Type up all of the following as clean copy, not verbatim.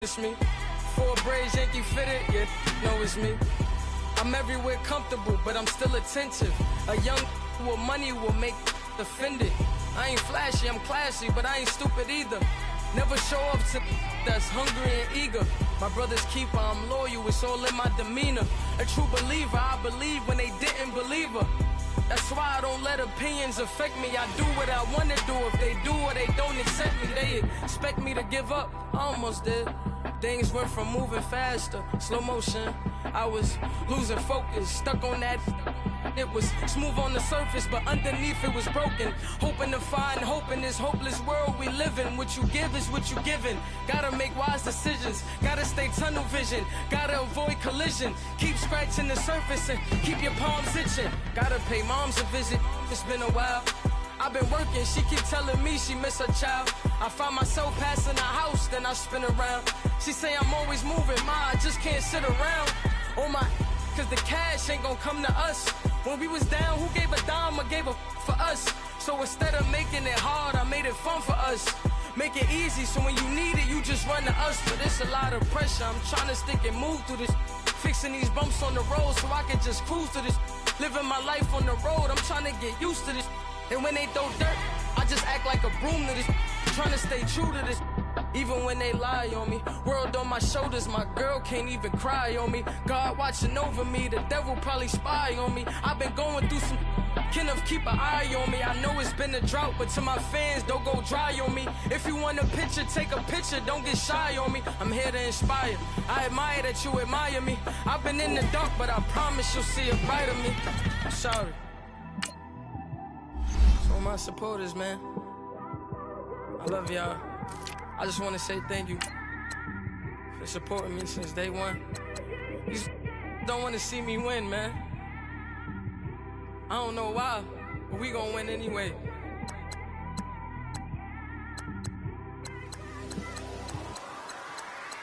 It's me. Four braids, Yankee fitted, yeah, know it's me. I'm everywhere comfortable, but I'm still attentive. A young with money will make offended. I ain't flashy, I'm classy, but I ain't stupid either. Never show up to that's hungry and eager. My brother's keeper, I'm loyal, it's all in my demeanor. A true believer, I believe when they didn't believe her. That's why I don't let opinions affect me. I do what I want to do. If they do or they don't accept me, they expect me to give up. I almost did. Things went from moving faster, slow motion. I was losing focus, stuck on that. It was smooth on the surface, but underneath it was broken. Hoping to find hope in this hopeless world we live in. What you give is what you given. Gotta make wise decisions, gotta stay tunnel vision, gotta avoid collision. Keep scratching the surface and keep your palms itching. Gotta pay moms a visit, it's been a while. I've been working, she keep telling me she miss her child. I find myself passing the house, then I spin around. She say I'm always moving, ma, I just can't sit around. Oh my, cause the cash ain't gonna come to us. When we was down, who gave a dime or gave a for us? So instead of making it hard, I made it fun for us. Make it easy, so when you need it, you just run to us. But it's a lot of pressure, I'm trying to stick and move through this. Fixing these bumps on the road so I can just cruise to this. Living my life on the road, I'm trying to get used to this. And when they throw dirt, I just act like a broom to this. Trying to stay true to this. Even when they lie on me, world on my shoulders, my girl can't even cry on me. God watching over me, the devil probably spy on me. I've been going through some, Kenneth keep an eye on me. I know it's been a drought, but to my fans, don't go dry on me. If you want a picture, take a picture, don't get shy on me. I'm here to inspire, I admire that you admire me. I've been in the dark, but I promise you'll see a brighter me. I'm sorry. So my supporters, man, I love y'all. I just want to say thank you for supporting me since day one. You just don't want to see me win, man. I don't know why, but we gonna win anyway.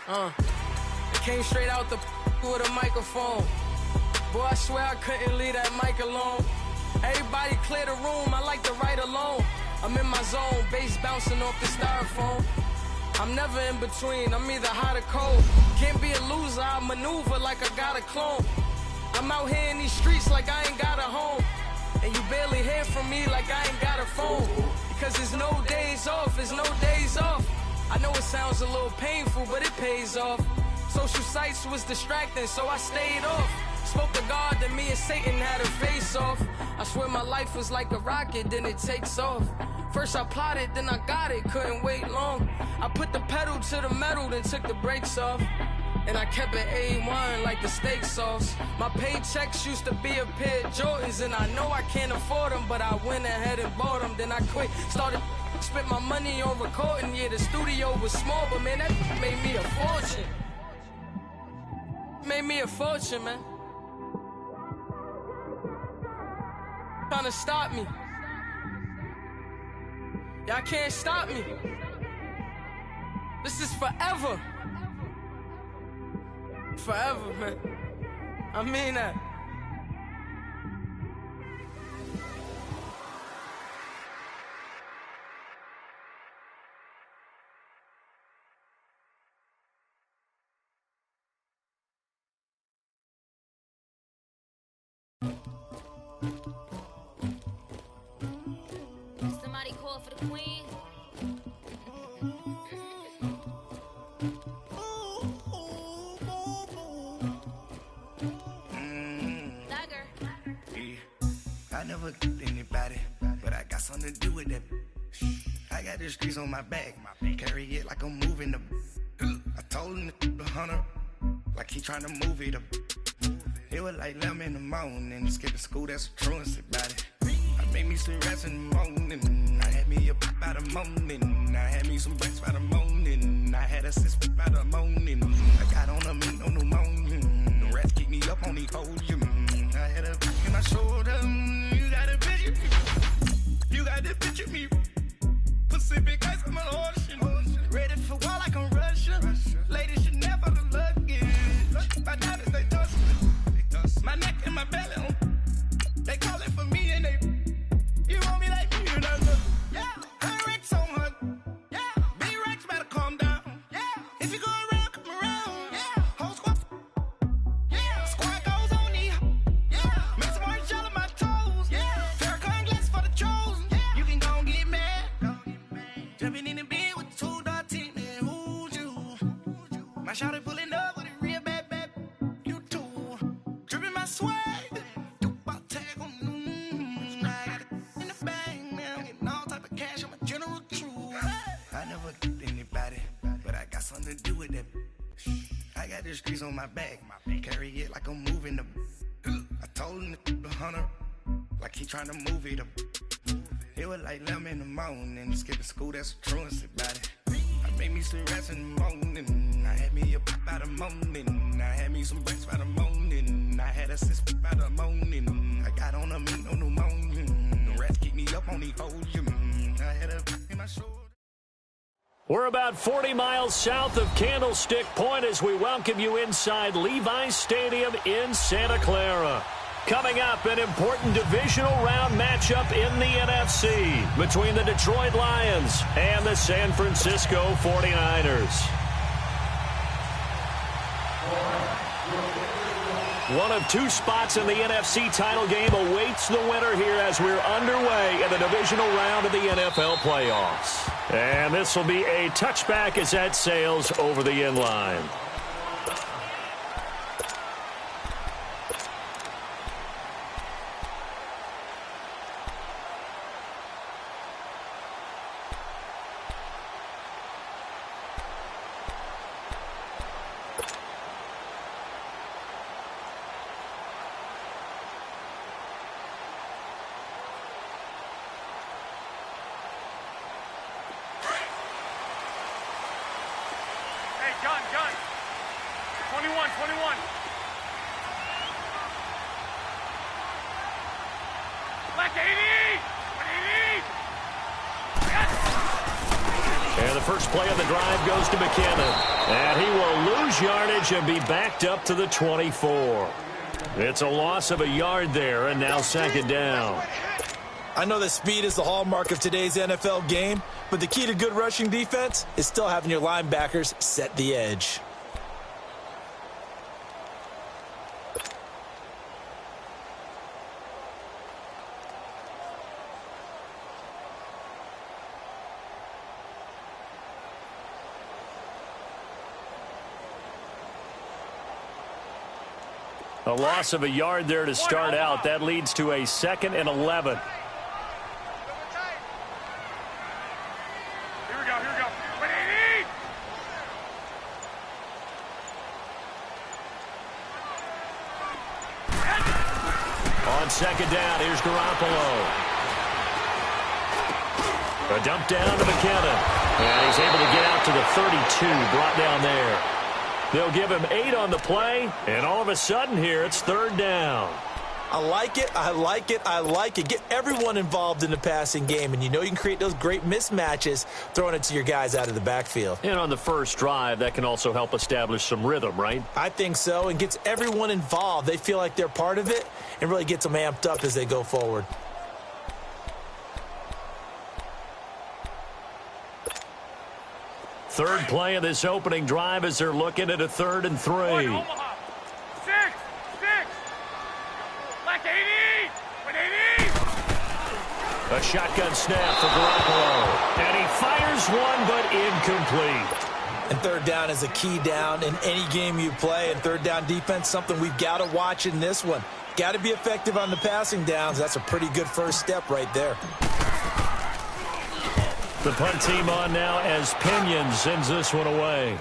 It came straight out the with a microphone. Boy, I swear I couldn't leave that mic alone. Everybody clear the room, I like to write alone. I'm in my zone, bass bouncing off the styrofoam. I'm never in between, I'm either hot or cold. Can't be a loser, I maneuver like I got a clone. I'm out here in these streets like I ain't got a home. And you barely hear from me like I ain't got a phone. Because there's no days off, there's no days off. I know it sounds a little painful, but it pays off. Social sites was distracting, so I stayed off. Spoke to God, then me and Satan had a face off. I swear my life was like a rocket, then it takes off. First I plotted, then I got it, couldn't wait long. I put the pedal to the metal, then took the brakes off. And I kept it A1 like the steak sauce. My paychecks used to be a pair of Jordans, and I know I can't afford them, but I went ahead and bought them. Then I quit, started, spent my money on recording. Yeah, the studio was small, but man, that made me a fortune. Made me a fortune, man. Trying to stop me. Y'all can't stop me. This is forever. Forever, man. I mean that. Somebody call for the queen. I never killed anybody, but I got something to do with that. I got the streets on my back, carry it like I'm moving the. I told him to 100, like he trying to move it up. It was like 11 in the morning, skipping school, that's a truancy about it. I made me some rest in the morning, I had me a pop by the morning, I had me some breaks by the morning, I had a six by the morning, I got on a meat on the morning, the rats keep me up on the podium, I had a back in my shoulder, you got a picture me, you got to picture me, Pacific ice on my ocean, ready for war like I'm Russia, ladies should never the luggage, my diamonds they touch my neck and my belly, they call it for me and they, you want me like me and I love, yeah, her Rex on her, yeah, B-Rex better calm down, yeah, if you go shot it pulling up with a real bad, bad. You too. Dripping my swag. Do my tag on. I got it in the bag now. Getting all type of cash. I'm a general true. I never killed anybody, but I got something to do with that. I got the streets on my back. Carry it like I'm moving the. I told him the hunter, like he trying to move it up. It was like 11 in the morning. Skipping school, that's a truancy about it. I made me some rest in the morning. I had me a pop by the morning. I had me some breaks by the morning. I had a sis by the morning. I got on a meat, no pneumonia. The rats keep me up on the podium. I had a in my shoulder. We're about 40 miles south of Candlestick Point as we welcome you inside Levi's Stadium in Santa Clara. Coming up, an important divisional round matchup in the NFC between the Detroit Lions and the San Francisco 49ers. One of two spots in the NFC title game awaits the winner here as we're underway in the divisional round of the NFL playoffs. And this will be a touchback as that sails over the end line. Gun. 21. Black 80! 180! And the first play of the drive goes to McKinnon. And he will lose yardage and be backed up to the 24. It's a loss of a yard there, and now second down. I know that speed is the hallmark of today's NFL game, but the key to good rushing defense is still having your linebackers set the edge. A loss of a yard there to start out. That leads to a 2nd and 11. Here we go. 180! On second down, here's Garoppolo. A dump down to McKinnon. And he's able to get out to the 32, brought down there. They'll give him 8 on the play, and all of a sudden here, it's third down. I like it. Get everyone involved in the passing game, and you know you can create those great mismatches throwing it to your guys out of the backfield. And on the first drive, that can also help establish some rhythm, right? I think so, and gets everyone involved. They feel like they're part of it and really gets them amped up as they go forward. Third play of this opening drive as they're looking at a 3rd and 3. Omaha. 6. Black 80! 180! A shotgun snap for Garoppolo. And he fires one, but incomplete. And third down is a key down in any game you play. And third down defense, something we've got to watch in this one. Got to be effective on the passing downs. That's a pretty good first step right there. The punt team on now as Pinion sends this one away.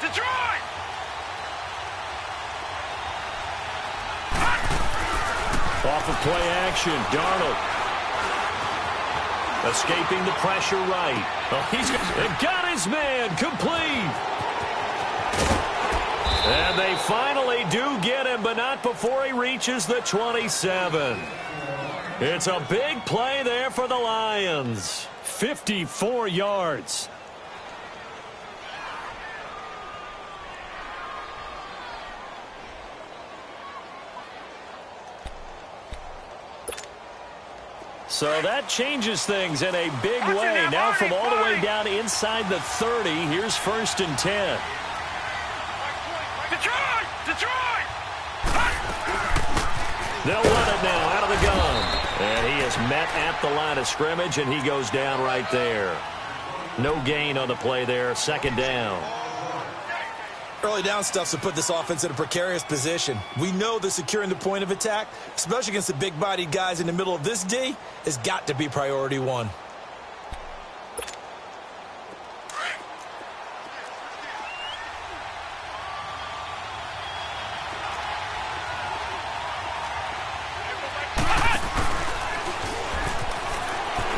Detroit! Off of play action, Darnold. Escaping the pressure right. Oh, he's got his man complete. And they finally do get him, but not before he reaches the 27. It's a big play there for the Lions. 54 yards. So that changes things in a big way. Now from all the way down inside the 30, here's 1st and 10. Detroit! They'll run it now out of the gun. And he is met at the line of scrimmage, and he goes down right there. No gain on the play there, 2nd down. Early down stuff's to put this offense in a precarious position. We know that securing the point of attack, especially against the big-bodied guys in the middle of this D, has got to be priority one.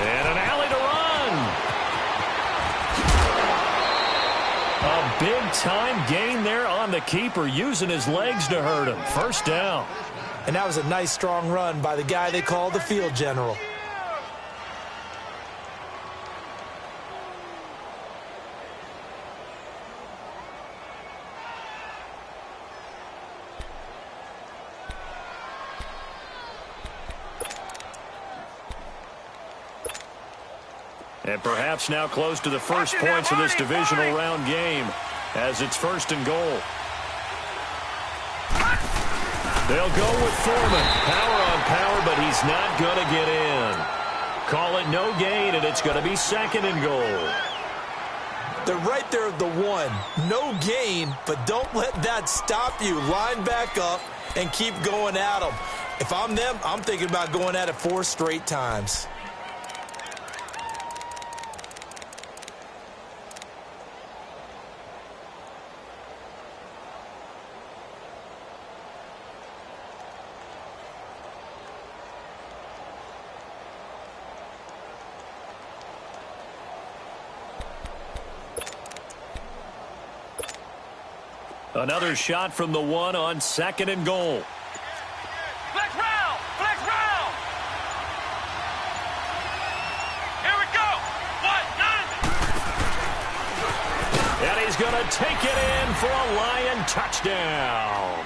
And an alley to run. A big-time gain there on the keeper, using his legs to hurt him. 1st down. And that was a nice, strong run by the guy they call the field general. And perhaps now close to the first points of this divisional round game as it's 1st and goal. They'll go with Foreman. Power on power, but he's not going to get in. Call it no gain, and it's going to be 2nd and goal. They're right there at the 1. No gain, but don't let that stop you. Line back up and keep going at them. If I'm them, I'm thinking about going at it 4 straight times. Another shot from the 1 on 2nd and goal. Flex round! Flex round! Here we go! What? And he's going to take it in for a Lion touchdown.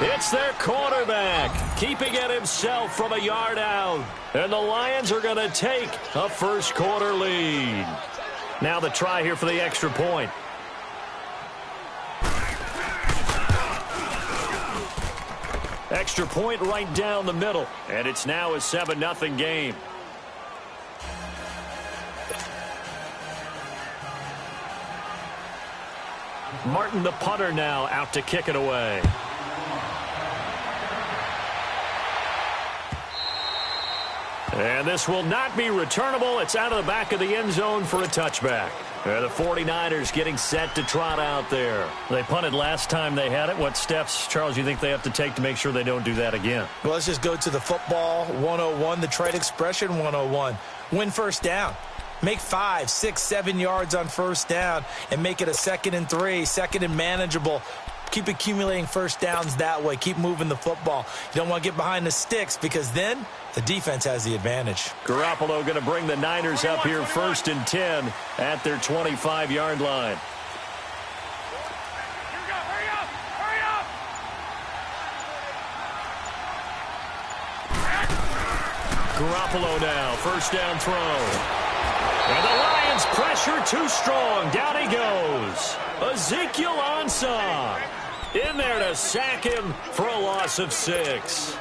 It's their quarterback, keeping it himself from a yard out. And the Lions are going to take a first-quarter lead. Now the try here for the extra point. Extra point right down the middle. And it's now a 7-0 game. Martin, the punter, now out to kick it away. And this will not be returnable. It's out of the back of the end zone for a touchback. The 49ers getting set to trot out there. They punted last time they had it. What steps, Charles, you think they have to take to make sure they don't do that again? Well, let's just go to the football 101, the trade expression 101. Win first down. Make 5, 6, 7 yards on first down and make it a 2nd and 3, 2nd and manageable. Keep accumulating first downs that way. Keep moving the football. You don't want to get behind the sticks because then the defense has the advantage. Garoppolo going to bring the Niners up here 1st and 10 at their 25-yard line. Here we go! Hurry up! Hurry up! Garoppolo now, first down throw. And the Lions pressure too strong. Down he goes. Ezekiel Ansah in there to sack him for a loss of 6.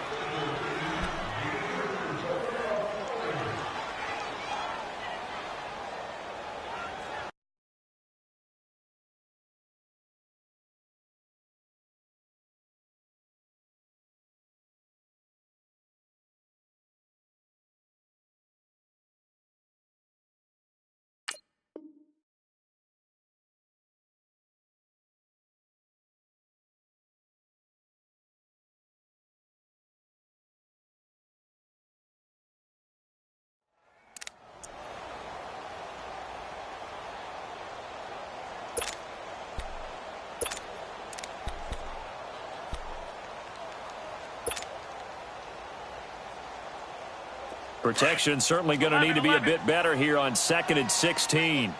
Protection certainly going to need to be a bit better here on 2nd and 16. Here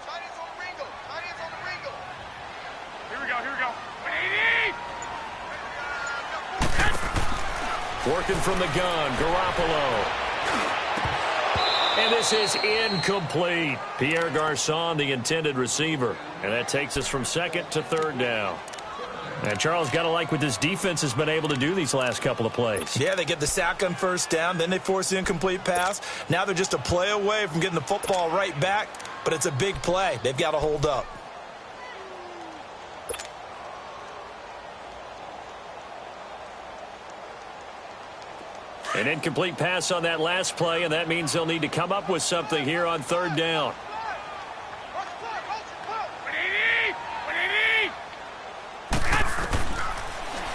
we go! Here we go! 180! Working from the gun, Garoppolo. And this is incomplete. Pierre Garçon, the intended receiver. And that takes us from second to third down. And Charles, got to like what this defense has been able to do these last couple of plays. Yeah, they get the sack on first down, then they force the incomplete pass. Now they're just a play away from getting the football right back, but it's a big play. They've got to hold up. An incomplete pass on that last play, and that means they'll need to come up with something here on third down.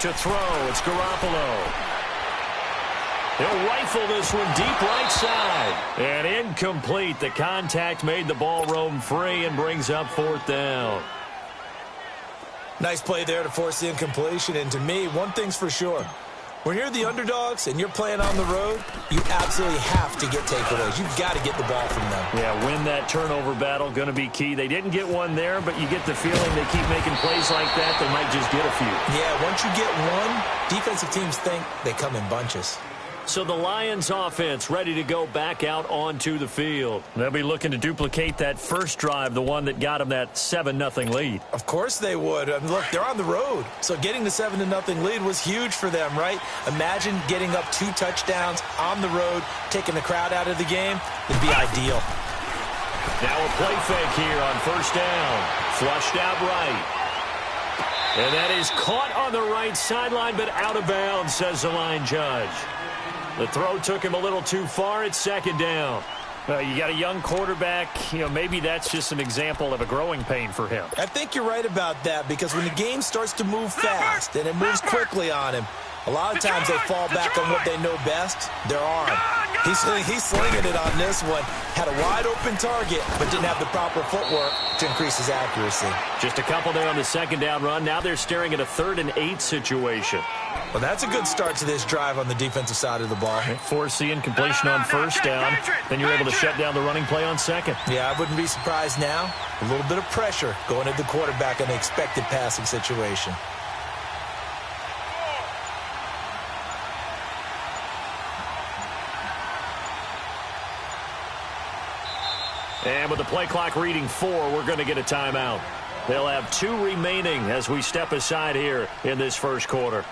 To throw, it's Garoppolo. He'll rifle this one deep right side. And incomplete. The contact made the ball roam free and brings up fourth down. Nice play there to force the incompletion. And to me, one thing's for sure. When you're the underdogs and you're playing on the road, you absolutely have to get takeaways. You've got to get the ball from them. Yeah, win that turnover battle, going to be key. They didn't get one there, but you get the feeling they keep making plays like that, they might just get a few. Yeah, once you get one, defensive teams think they come in bunches. So the Lions offense ready to go back out onto the field. They'll be looking to duplicate that first drive, the one that got them that 7-0 lead. Of course they would. I mean, look, they're on the road. So getting the 7-0 lead was huge for them, right? Imagine getting up 2 touchdowns on the road, taking the crowd out of the game. It'd be ideal. Now a play fake here on first down. Flushed out right. And that is caught on the right sideline, but out of bounds, says the line judge. The throw took him a little too far. It's second down. You got a young quarterback. Maybe that's just an example of a growing pain for him. I think you're right about that because when the game starts to move fast and it moves quickly on him, a lot of times they fall back on what they know best, their arm. He's slinging it on this one. Had a wide-open target, but didn't have the proper footwork to increase his accuracy. Just a couple there on the second down run. Now they're staring at a 3rd and 8 situation. Well, that's a good start to this drive on the defensive side of the ball. Force the incompletion on first down. Then you're able to shut down the running play on second. Yeah, I wouldn't be surprised now. A little bit of pressure going at the quarterback in an expected passing situation. And with the play clock reading 4, we're going to get a timeout. They'll have 2 remaining as we step aside here in this first quarter.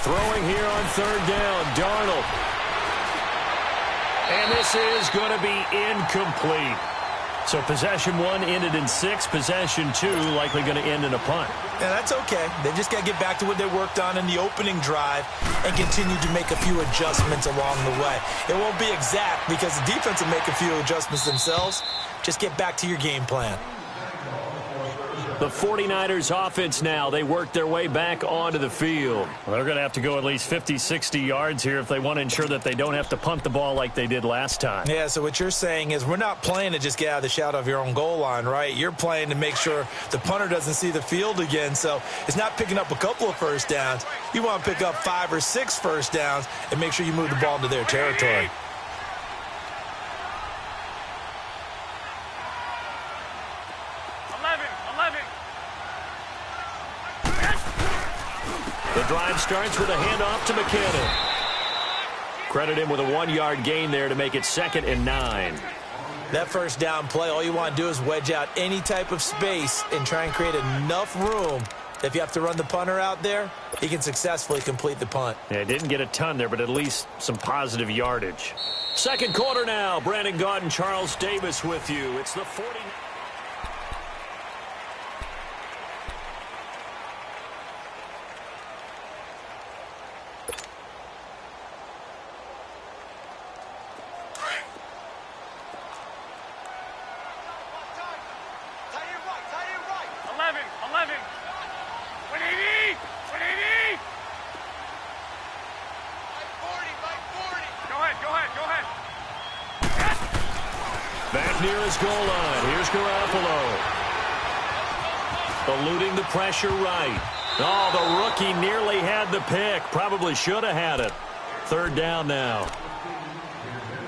Throwing here on third down, Darnold. And this is going to be incomplete. So possession 1 ended in 6. Possession 2 likely going to end in a punt. Yeah, that's okay. They've just got to get back to what they worked on in the opening drive and continue to make a few adjustments along the way. It won't be exact because the defense will make a few adjustments themselves. Just get back to your game plan. The 49ers offense now, they work their way back onto the field. Well, they're going to have to go at least 50, 60 yards here if they want to ensure that they don't have to punt the ball like they did last time. Yeah, so what you're saying is we're not playing to just get out of the shadow of your own goal line, right? You're playing to make sure the punter doesn't see the field again. So it's not picking up a couple of first downs. You want to pick up 5 or 6 first downs and make sure you move the ball into their territory. 11. The drive starts with a handoff to McKinnon. Credit him with a 1-yard gain there to make it 2nd and 9. That first down play, all you want to do is wedge out any type of space and try and create enough room. If you have to run the punter out there, he can successfully complete the punt. Yeah, didn't get a ton there, but at least some positive yardage. Second quarter now. Brandon Gaudin, Charles Davis with you. It's the 40. Back near his goal line. Here's Garoppolo. Eluding the pressure right. Oh, the rookie nearly had the pick. Probably should have had it. 3rd down now.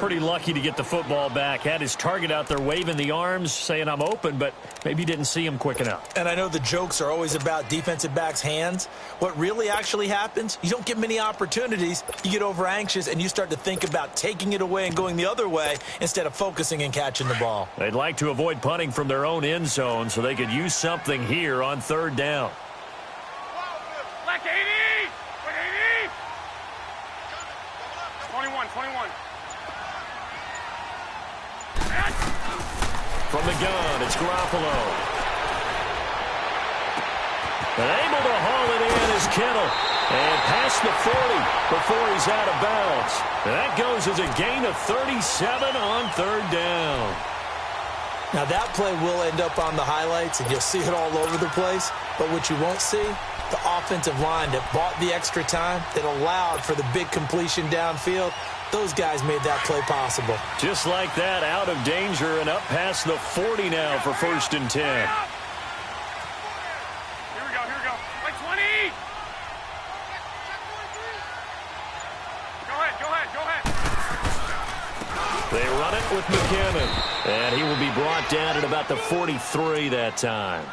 Pretty lucky to get the football back. Had his target out there waving the arms, saying I'm open, but maybe didn't see him quick enough. And I know the jokes are always about defensive backs' hands. What really actually happens, you don't get many opportunities. You get over anxious, and you start to think about taking it away and going the other way instead of focusing and catching the ball. They'd like to avoid punting from their own end zone so they could use something here on 3rd down. Black 80! 80! 21. From the gun, it's Garoppolo. And able to haul it in is Kittle. And past the 40 before he's out of bounds. And that goes as a gain of 37 on 3rd down. Now, that play will end up on the highlights, and you'll see it all over the place. But what you won't see, the offensive line that bought the extra time, that allowed for the big completion downfield, those guys made that play possible. Just like that, out of danger and up past the 40 now for 1st and 10. Here we go. Like 20! Go ahead. They run it with McKinnon. And he will be brought down at about the 43 that time.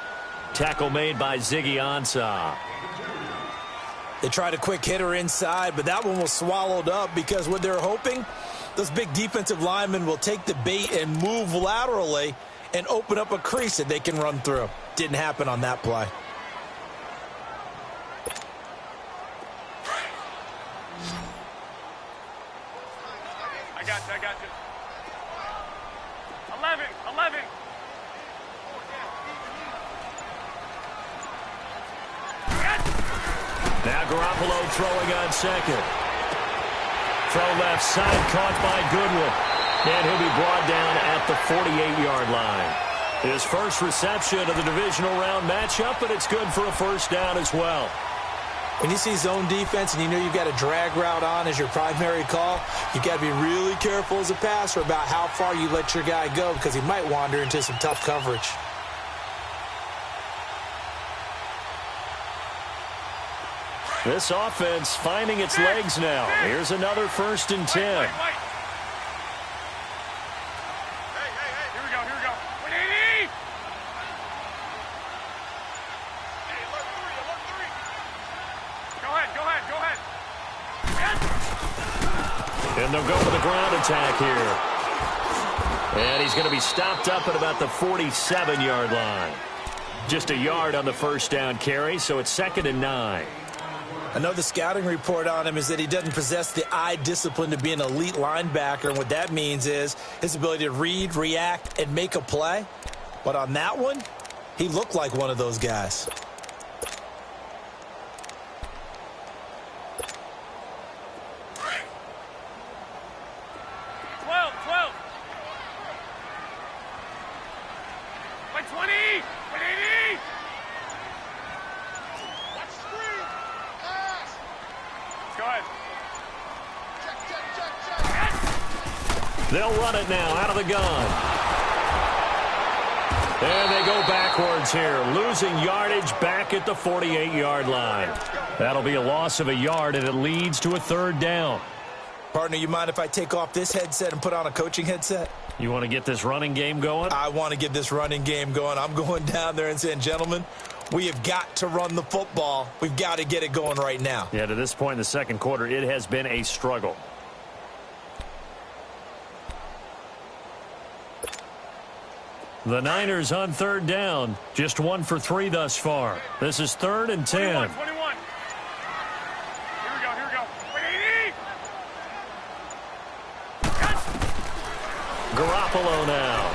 Tackle made by Ziggy Ansah. They tried a quick hitter inside, but that one was swallowed up because what they're hoping, those big defensive linemen will take the bait and move laterally and open up a crease that they can run through. Didn't happen on that play. I got you. 11. Now Garoppolo throwing on 2nd. Throw left side, caught by Goodwin. And he'll be brought down at the 48-yard line. His first reception of the divisional round matchup, but it's good for a 1st down as well. When you see zone defense and you know you've got a drag route on as your primary call, you've got to be really careful as a passer about how far you let your guy go because he might wander into some tough coverage. This offense finding its legs now. Here's another 1st and 10. Wait. Hey. Here we go. 80! Hey, alert 3. Go ahead. And they'll go for the ground attack here. And he's going to be stopped up at about the 47-yard line. Just a yard on the 1st down carry, so it's 2nd and 9. I know the scouting report on him is that he doesn't possess the eye discipline to be an elite linebacker, and what that means is his ability to read, react, and make a play. But on that one, he looked like one of those guys. Like 20! 80! Go ahead. They'll run it now out of the gun. And they go backwards here, losing yardage back at the 48-yard line. That'll be a loss of a yard, and it leads to a 3rd down. Partner, you mind if I take off this headset and put on a coaching headset? You want to get this running game going? I want to get this running game going. I'm going down there and saying, gentlemen, we have got to run the football. We've got to get it going right now. Yeah, to this point in the second quarter, it has been a struggle. The Niners on third down. Just 1 for 3 thus far. This is 3rd and 10. 21. Here we go, here we go. Garoppolo now.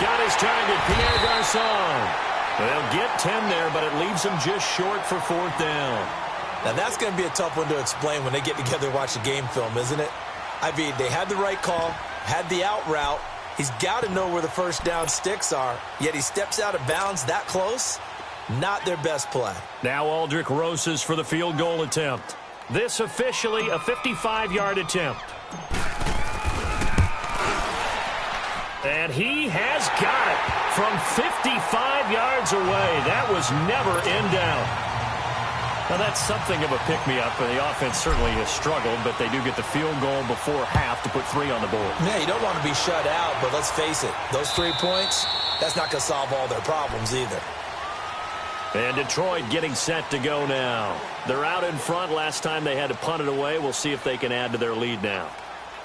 Got his target, Pierre Garçon. They'll get 10 there, but it leaves them just short for 4th down. Now, that's going to be a tough one to explain when they get together and watch the game film, isn't it? I mean, they had the right call, had the out route. He's got to know where the first down sticks are, yet he steps out of bounds that close. Not their best play. Now Aldrick Rosas for the field goal attempt. This officially a 55-yard attempt. And he has got it from 55 yards away. That was never in doubt. Now, that's something of a pick-me-up, and the offense certainly has struggled, but they do get the field goal before half to put 3 on the board. Yeah, you don't want to be shut out, but let's face it, those 3 points, that's not going to solve all their problems either. And Detroit getting set to go now. They're out in front. Last time they had to punt it away. We'll see if they can add to their lead now.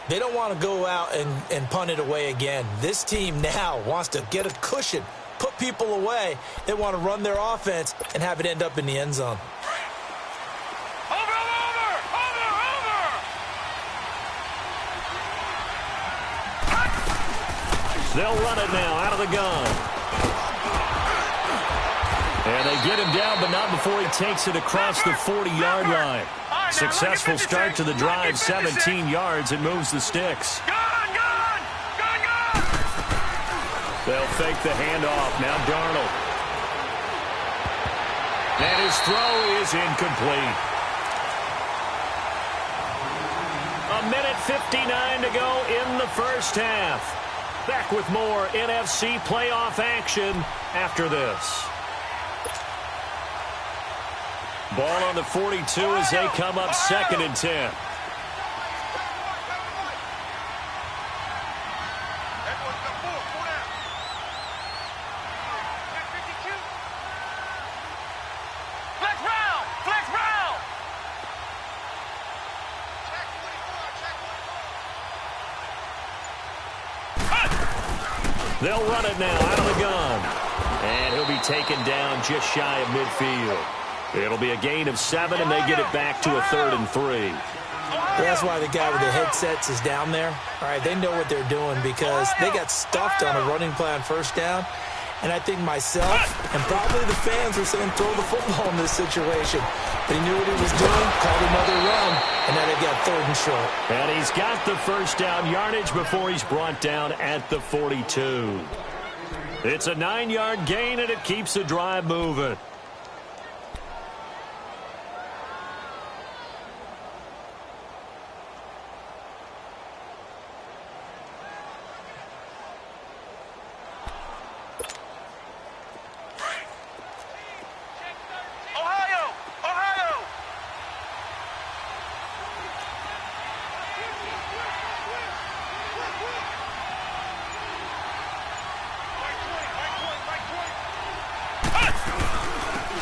They don't want to go out and punt it away again. This team now wants to get a cushion, put people away. They want to run their offense and have it end up in the end zone. They'll run it now out of the gun. And they get him down, but not before he takes it across the 40-yard line. Successful start to the drive, 17 yards. It moves the sticks. They'll fake the handoff. Now Darnold. And his throw is incomplete. 1:59 to go in the first half. Back with more NFC playoff action after this. Ball on the 42 as they come up 2nd and 10. They'll run it now out of the gun. And he'll be taken down just shy of midfield. It'll be a gain of 7, and they get it back to a 3rd and 3. That's why the guy with the headsets is down there. All right, they know what they're doing because they got stuffed on a running play on 1st down. And I think myself and probably the fans were saying throw the football in this situation. But he knew what he was doing, called another run, and now they've got 3rd and short. And he's got the first down yardage before he's brought down at the 42. It's a 9-yard gain, and it keeps the drive moving.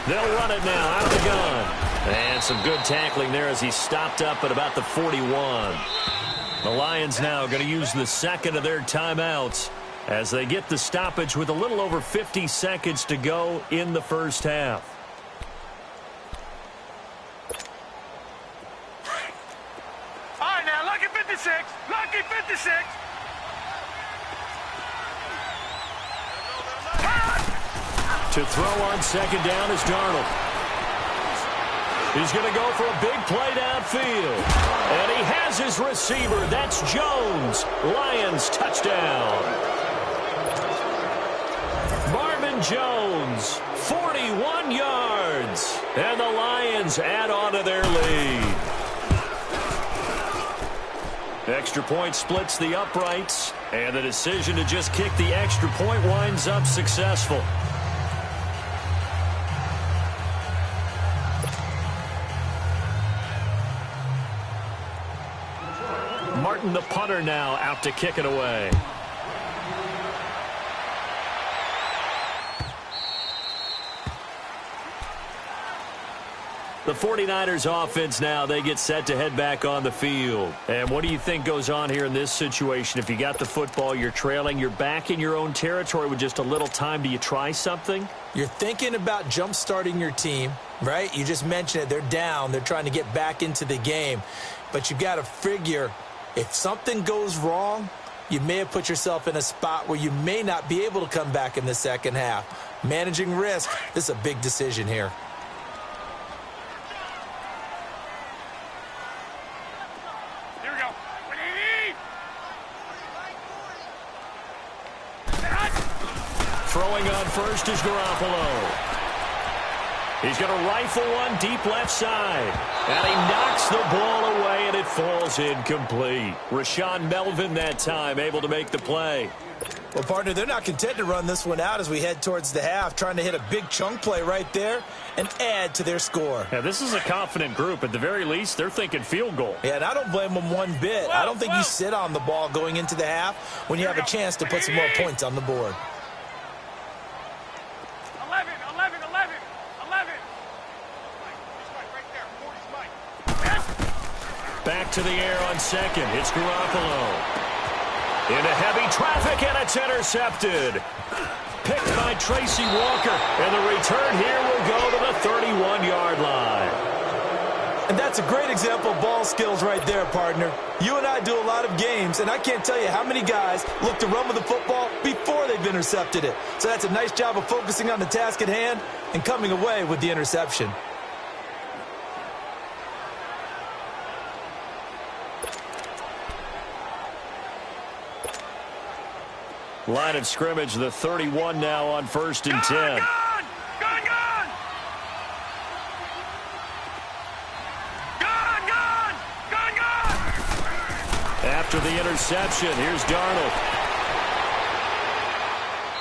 They'll run it now out of the gun. And some good tackling there as he stopped up at about the 41. The Lions now going to use the 2nd of their timeouts as they get the stoppage with a little over 50 seconds to go in the first half. All right, now, lucky 56. Lucky 56. To throw on 2nd down is Darnold. He's going to go for a big play downfield. And he has his receiver. That's Jones. Lions touchdown. Marvin Jones, 41 yards. And the Lions add on to their lead. Extra point splits the uprights. And the decision to just kick the extra point winds up successful. Martin, the punter, now out to kick it away. The 49ers offense now, they get set to head back on the field. And what do you think goes on here in this situation? If you got the football, you're trailing, you're back in your own territory with just a little time. Do you try something? You're thinking about jump-starting your team, right? You just mentioned it. They're down. They're trying to get back into the game. But you've got to figure if something goes wrong, you may have put yourself in a spot where you may not be able to come back in the second half. Managing risk, this is a big decision here. Throwing on first is Garoppolo. He's going to rifle one deep left side. And he knocks the ball away, and it falls incomplete. Rashaan Melvin that time able to make the play. Well, partner, they're not content to run this one out as we head towards the half, trying to hit a big chunk play right there and add to their score. Yeah, this is a confident group. At the very least, they're thinking field goal. Yeah, and I don't blame them one bit. I don't think you sit on the ball going into the half when you have a chance to put some more points on the board. 11. Back to the air on second. It's Garoppolo. Into heavy traffic, and it's intercepted. Picked by Tracy Walker. And the return here will go to the 31-yard line. And that's a great example of ball skills right there, partner. You and I do a lot of games, and I can't tell you how many guys look to run with the football before they've intercepted it. So that's a nice job of focusing on the task at hand and coming away with the interception. Line of scrimmage, the 31 now on 1st and 10. After the interception, here's Darnold.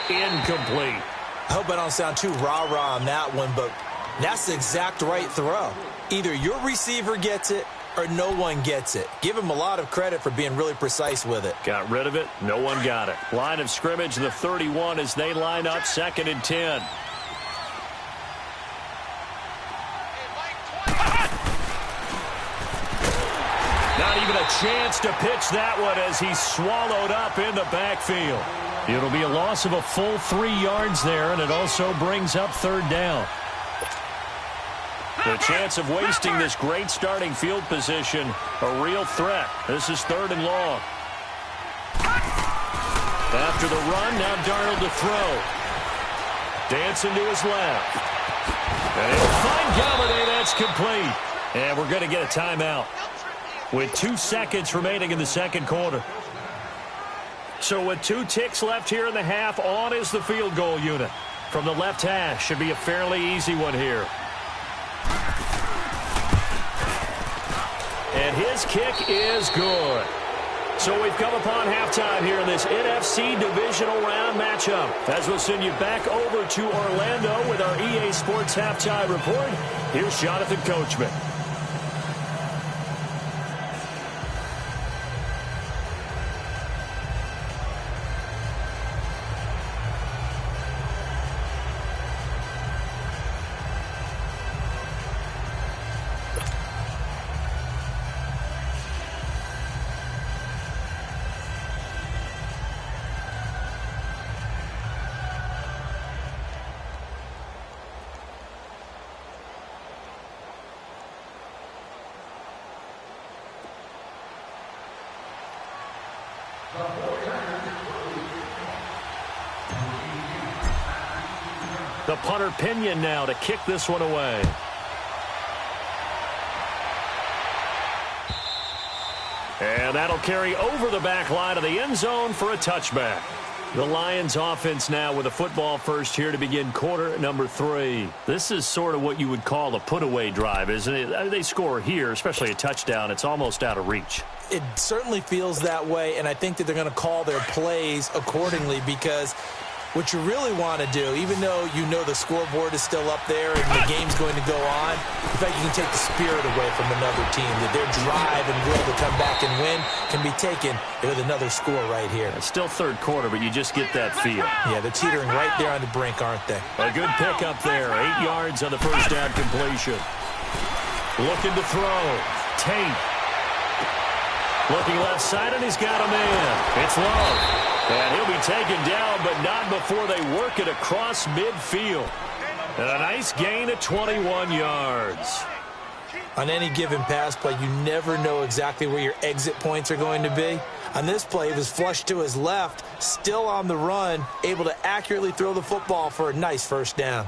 Incomplete. I hope I don't sound too rah-rah on that one, but that's the exact right throw. Either your receiver gets it or no one gets it. Give him a lot of credit for being really precise with it. Got rid of it. No one got it. Line of scrimmage, the 31 as they line up 2nd and 10. Not even a chance to pitch that one as he's swallowed up in the backfield. It'll be a loss of a full 3 yards there, and it also brings up 3rd down. The chance of wasting this great starting field position, a real threat. This is 3rd and long. After the run, now Darnold to throw. Dancing to his left. And he'll find Galladay. That's complete. And we're going to get a timeout with 2 seconds remaining in the second quarter. So with 2 ticks left here in the half, on is the field goal unit. From the left hash, should be a fairly easy one here. And his kick is good. So we've come upon halftime here in this NFC divisional round matchup. As we'll send you back over to Orlando with our EA Sports halftime report, here's Jonathan Coachman. The punter Pinion now to kick this one away. And that'll carry over the back line of the end zone for a touchback. The Lions offense now with a football first here to begin quarter number 3. This is sort of what you would call a put-away drive, isn't it? They score here, especially a touchdown. It's almost out of reach. It certainly feels that way, and I think that they're going to call their plays accordingly because What you really want to do, even though you know the scoreboard is still up there and the game's going to go on, in fact, you can take the spirit away from another team. That their drive and will to come back and win can be taken with another score right here. It's still third quarter, but you just get that feel. Yeah, they're teetering right there on the brink, aren't they? A good pickup there. 8 yards on the first down completion. Looking to throw. Tate. Looking left side, and he's got a man. It's Love. And he'll be taken down, but not before they work it across midfield. And a nice gain of 21 yards. On any given pass play, you never know exactly where your exit points are going to be. On this play, it was flushed to his left, still on the run, able to accurately throw the football for a nice first down.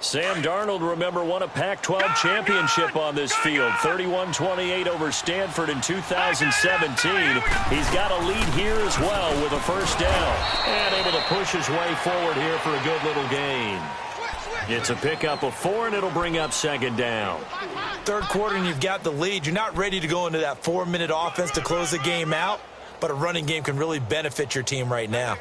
Sam Darnold, remember, won a Pac-12 championship on this field. 31-28 over Stanford in 2017. He's got a lead here as well with a first down. And able to push his way forward here for a good little gain. It's a pickup of 4, and it'll bring up second down. Third quarter, and you've got the lead. You're not ready to go into that 4-minute offense to close the game out, but a running game can really benefit your team right now.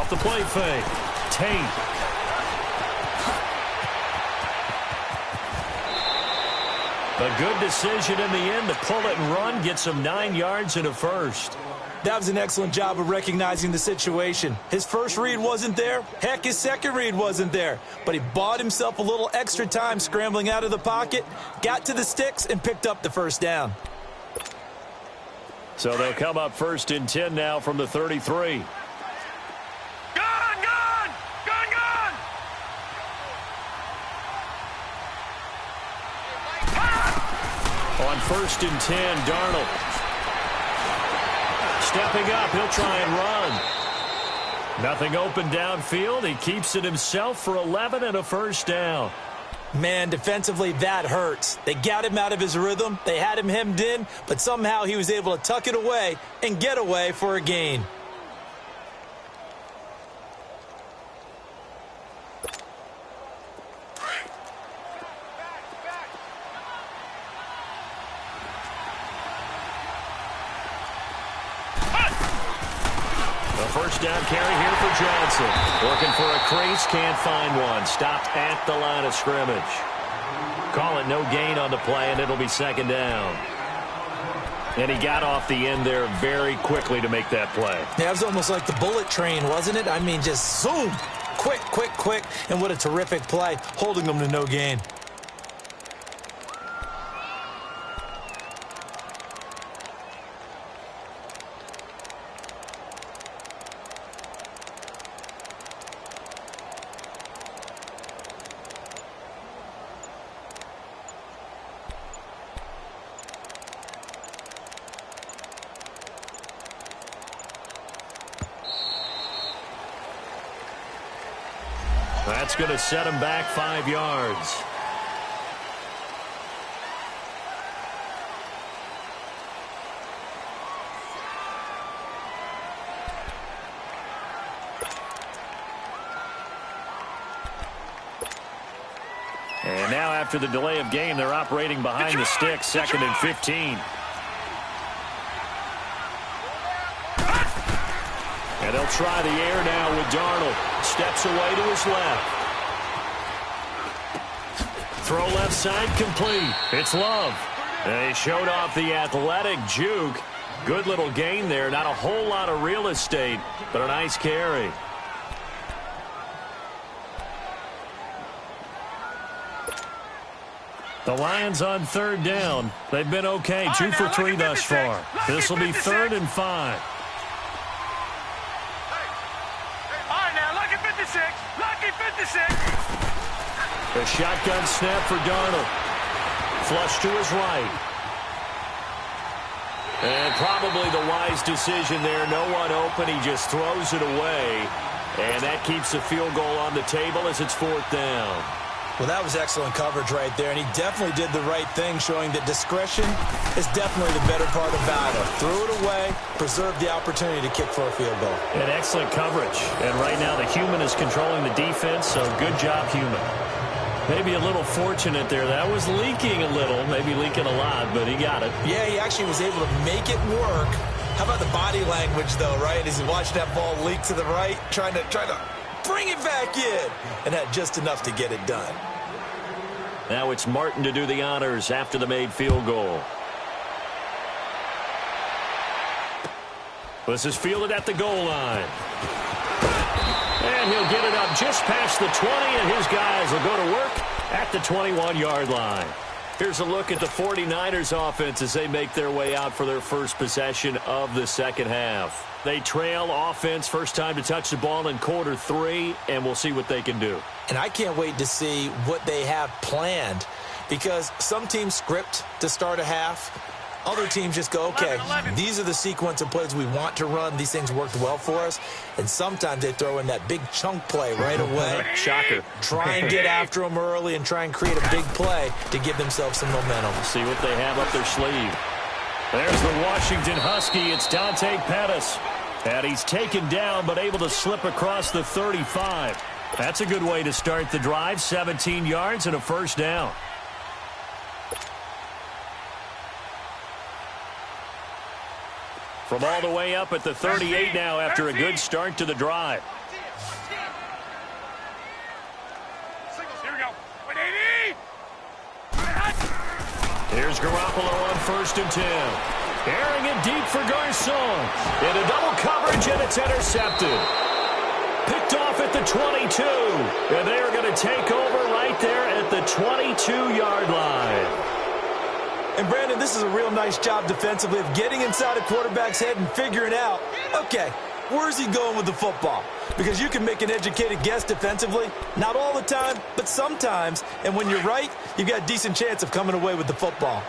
The play fake. Tate. A good decision in the end to pull it and run. Gets him 9 yards and a first. That was an excellent job of recognizing the situation. His first read wasn't there. Heck, his second read wasn't there. But he bought himself a little extra time scrambling out of the pocket, got to the sticks, and picked up the first down. So they'll come up first and 10 now from the 33. On first and 10, Darnold. Stepping up, he'll try and run. Nothing open downfield. He keeps it himself for 11 and a first down. Man, defensively, that hurts. They got him out of his rhythm. They had him hemmed in, but somehow he was able to tuck it away and get away for a gain. First down carry here for Johnson. Looking for a crease, can't find one. Stopped at the line of scrimmage. Call it no gain on the play, and it'll be second down. And he got off the end there very quickly to make that play. Yeah, it was almost like the bullet train, wasn't it? I mean, just zoom. Quick, quick, quick. And what a terrific play, holding them to no gain. That's going to set him back 5 yards. And now after the delay of game, they're operating behind the sticks, 2nd and 15. And they'll try the air now with Darnold. Steps away to his left. Throw left side complete. It's Love. And he showed off the athletic juke. Good little gain there. Not a whole lot of real estate, but a nice carry. The Lions on third down. They've been okay. 2 for 3 thus far. This will be 3rd and 5. The shotgun snap for Darnold. Flush to his right. And probably the wise decision there. No one open. He just throws it away. And that keeps the field goal on the table as it's 4th down. Well, that was excellent coverage right there, and he definitely did the right thing, showing that discretion is definitely the better part of valor. Threw it away, preserved the opportunity to kick for a field goal. And excellent coverage. And right now the human is controlling the defense, so good job, human. Maybe a little fortunate there. That was leaking a little, maybe leaking a lot, but he got it. Yeah, he actually was able to make it work. How about the body language, though, right? As he watched that ball leak to the right, trying to bring it back in, and had just enough to get it done. Now it's Martin to do the honors after the made field goal. This is fielded at the goal line. And he'll get it up just past the 20, and his guys will go to work at the 21-yard line. Here's a look at the 49ers offense as they make their way out for their first possession of the second half. They trail offense, first time to touch the ball in quarter 3, and we'll see what they can do. And I can't wait to see what they have planned, because some teams script to start a half. Other teams just go, okay, 11. These are the sequence of plays we want to run. These things worked well for us. And sometimes they throw in that big chunk play right away. Shocker. Try and get after them early and try and create a big play to give themselves some momentum. See what they have up their sleeve. There's the Washington Husky. It's Dante Pettis. And he's taken down but able to slip across the 35. That's a good way to start the drive. 17 yards and a first down. From all the way up at the 38 now after a good start to the drive. Here we go. 180. Here's Garoppolo on 1st and 10. Airing it deep for Garcon. Into double coverage, and it's intercepted. Picked off at the 22. And they are going to take over right there at the 22-yard line. And, Brandon, this is a real nice job defensively of getting inside a quarterback's head and figuring out, okay, where's he going with the football? Because you can make an educated guess defensively, not all the time, but sometimes. And when you're right, you've got a decent chance of coming away with the football.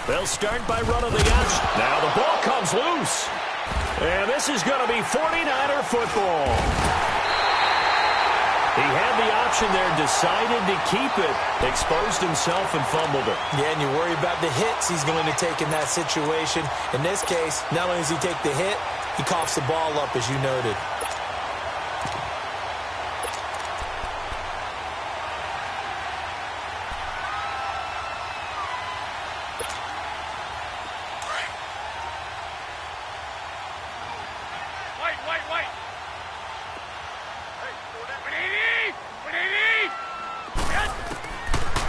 They'll start by running the outs. Now the ball comes loose. And this is going to be 49er football. He had the option there, decided to keep it, exposed himself and fumbled it. Yeah, and you worry about the hits he's going to take in that situation. In this case, not only does he take the hit, he coughs the ball up, as you noted.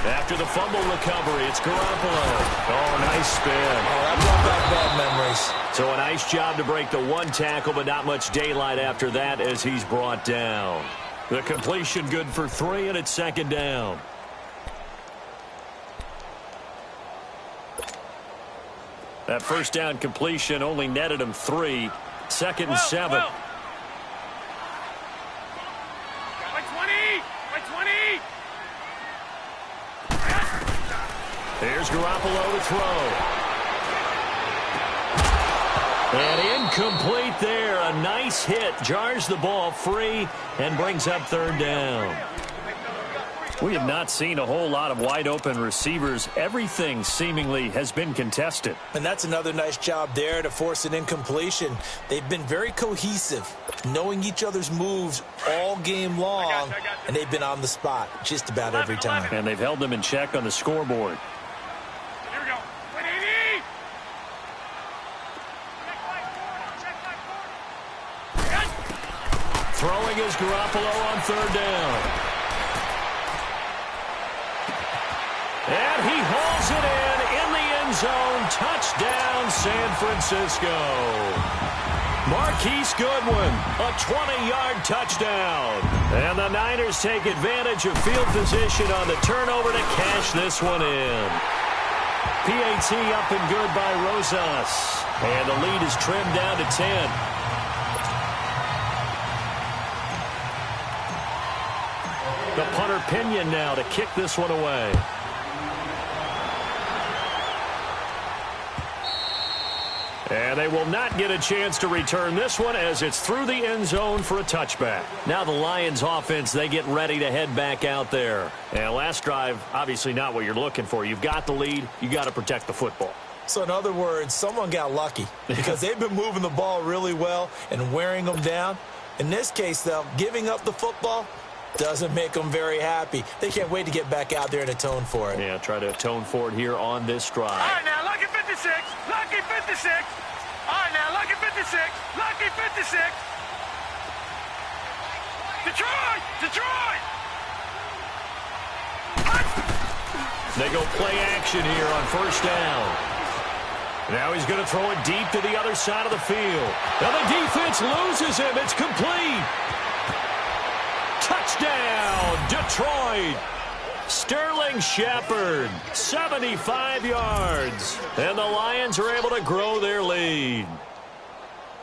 After the fumble recovery, it's Garoppolo. Oh, nice spin. Oh, that brought back bad memories. So a nice job to break the one tackle, but not much daylight after that as he's brought down. The completion good for 3, and it's 2nd down. That first down completion only netted him 3. 2nd and 7. Here's Garoppolo to throw. And incomplete there. A nice hit. Jars the ball free and brings up 3rd down. We have not seen a whole lot of wide open receivers. Everything seemingly has been contested. And that's another nice job there to force an incompletion. They've been very cohesive, knowing each other's moves all game long, and they've been on the spot just about every time. And they've held them in check on the scoreboard. Throwing is Garoppolo on 3rd down. And he hauls it in the end zone. Touchdown, San Francisco. Marquise Goodwin, a 20-yard touchdown. And the Niners take advantage of field position on the turnover to cash this one in. PAT up and good by Rosas. And the lead is trimmed down to 10. The punter Pinion now to kick this one away. And they will not get a chance to return this one as it's through the end zone for a touchback. Now the Lions offense, they get ready to head back out there. And last drive, obviously not what you're looking for. You've got the lead. You got to protect the football. So in other words, someone got lucky because they've been moving the ball really well and wearing them down. In this case, though, giving up the football doesn't make them very happy. They can't wait to get back out there and atone for it. Yeah, try to atone for it here on this drive. All right, now, lucky 56. Lucky 56. All right, now, lucky 56. Lucky 56. Detroit! Detroit! They go play action here on first down. Now he's going to throw it deep to the other side of the field. Now the defense loses him. It's complete. Touchdown, Detroit. Sterling Shepard, 75 yards. And the Lions are able to grow their lead.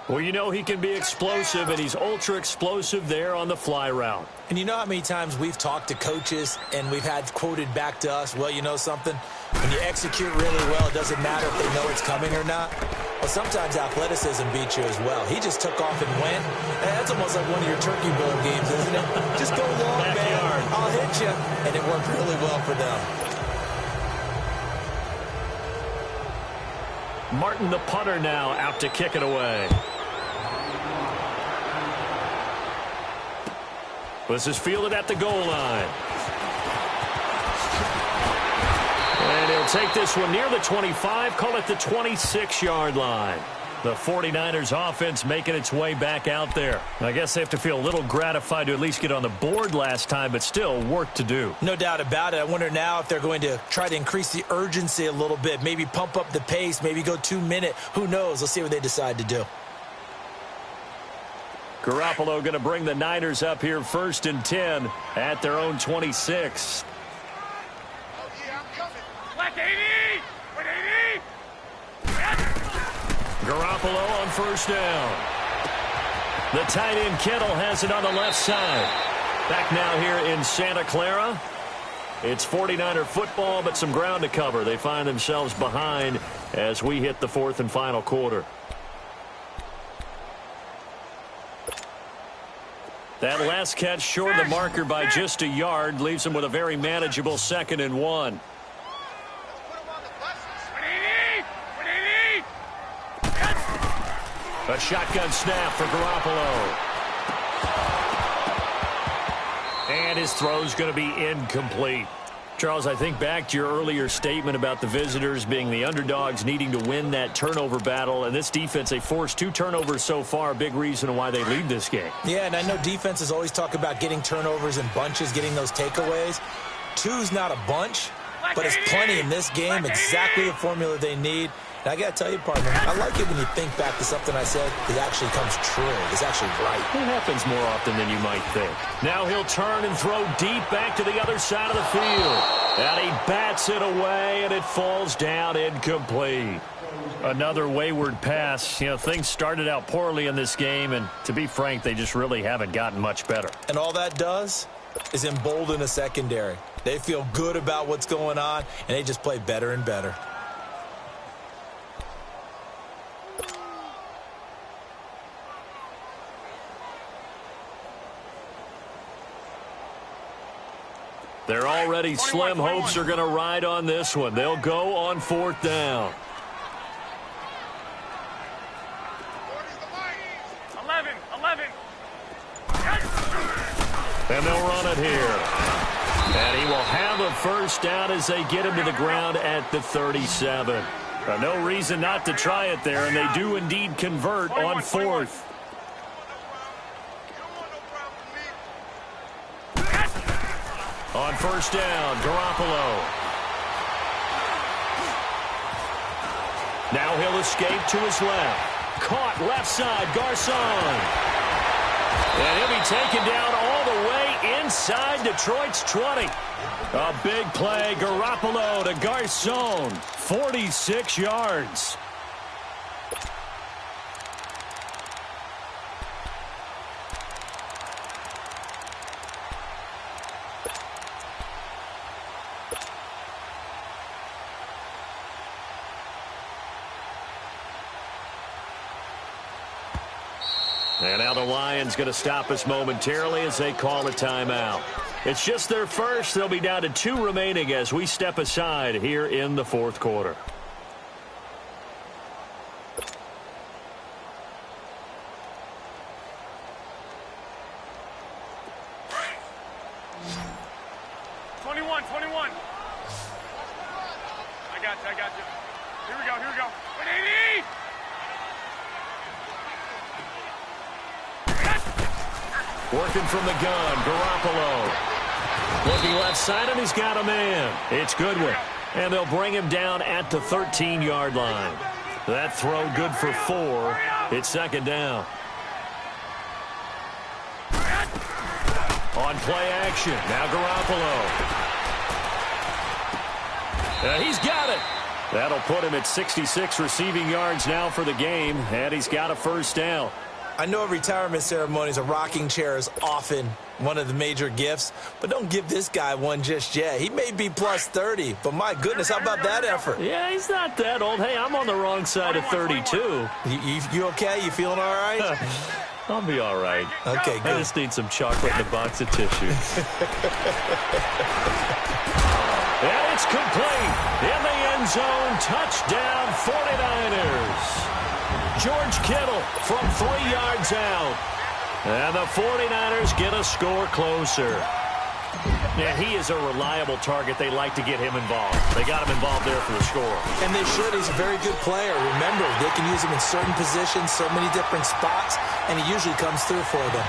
Well, you know he can be explosive, and he's ultra-explosive there on the fly route. And you know how many times we've talked to coaches and we've had quoted back to us, well, you know something? When you execute really well, it doesn't matter if they know it's coming or not. Well, sometimes athleticism beats you as well. He just took off and went. And that's almost like one of your Turkey Bowl games, isn't it? Just go long, man. I'll hit you. And it worked really well for them. Martin, the punter, now out to kick it away. This is fielded at the goal line. And he'll take this one near the 25, call it the 26-yard line. The 49ers offense making its way back out there. I guess they have to feel a little gratified to at least get on the board last time, but still work to do. No doubt about it. I wonder now if they're going to try to increase the urgency a little bit, maybe pump up the pace, maybe go 2 minute. Who knows? Let's see what they decide to do. Garoppolo going to bring the Niners up here 1st and 10 at their own 26. Garoppolo on first down. The tight end Kittle has it on the left side. Back now here in Santa Clara. It's 49er football, but some ground to cover. They find themselves behind as we hit the 4th and final quarter. That last catch short of the marker by just a yard leaves them with a very manageable 2nd and 1. A shotgun snap for Garoppolo. And his throw's going to be incomplete. Charles, I think back to your earlier statement about the visitors being the underdogs needing to win that turnover battle. And this defense, they forced 2 turnovers so far. Big reason why they lead this game. Yeah, and I know defenses always talk about getting turnovers in bunches, getting those takeaways. 2's not a bunch, but it's plenty in this game. Exactly the formula they need. And I got to tell you, partner, I like it when you think back to something I said that actually comes true. It's actually right. It happens more often than you might think. Now he'll turn and throw deep back to the other side of the field. And he bats it away, and it falls down incomplete. Another wayward pass. You know, things started out poorly in this game, and to be frank, they just really haven't gotten much better. And all that does is embolden a secondary. They feel good about what's going on, and they just play better and better. They're already slim hopes are going to ride on this one. They'll go on 4th down. 11. And they'll run it here. And he will have a first down as they get him to the ground at the 37. No reason not to try it there, and they do indeed convert on 4th. On first down, Garoppolo. Now he'll escape to his left. Caught left side, Garcon. And he'll be taken down all the way inside Detroit's 20. A big play, Garoppolo to Garcon. 46 yards. And now the Lions going to stop us momentarily as they call a timeout. It's just their first. They'll be down to 2 remaining as we step aside here in the fourth quarter. I got you. Here we go. 180! Working from the gun, Garoppolo. Looking left side, and he's got a man. It's Goodwin. And they'll bring him down at the 13-yard line. That throw good for 4. It's second down. On play action, now Garoppolo. He's got it. That'll put him at 66 receiving yards now for the game, and he's got a first down. I know at retirement ceremonies, a rocking chair is often one of the major gifts, but don't give this guy one just yet. He may be plus 30, but my goodness, how about that effort? Yeah, he's not that old. Hey, I'm on the wrong side of 32. You okay? You feeling all right? I'll be all right. Okay, good. I just need some chocolate and a box of tissue. And it's complete. In the end zone, touchdown 49ers. George Kittle from 3 yards out. And the 49ers get a score closer. Yeah, he is a reliable target. They like to get him involved. They got him involved there for the score. And they should. He's a very good player. Remember, they can use him in certain positions, so many different spots, and he usually comes through for them.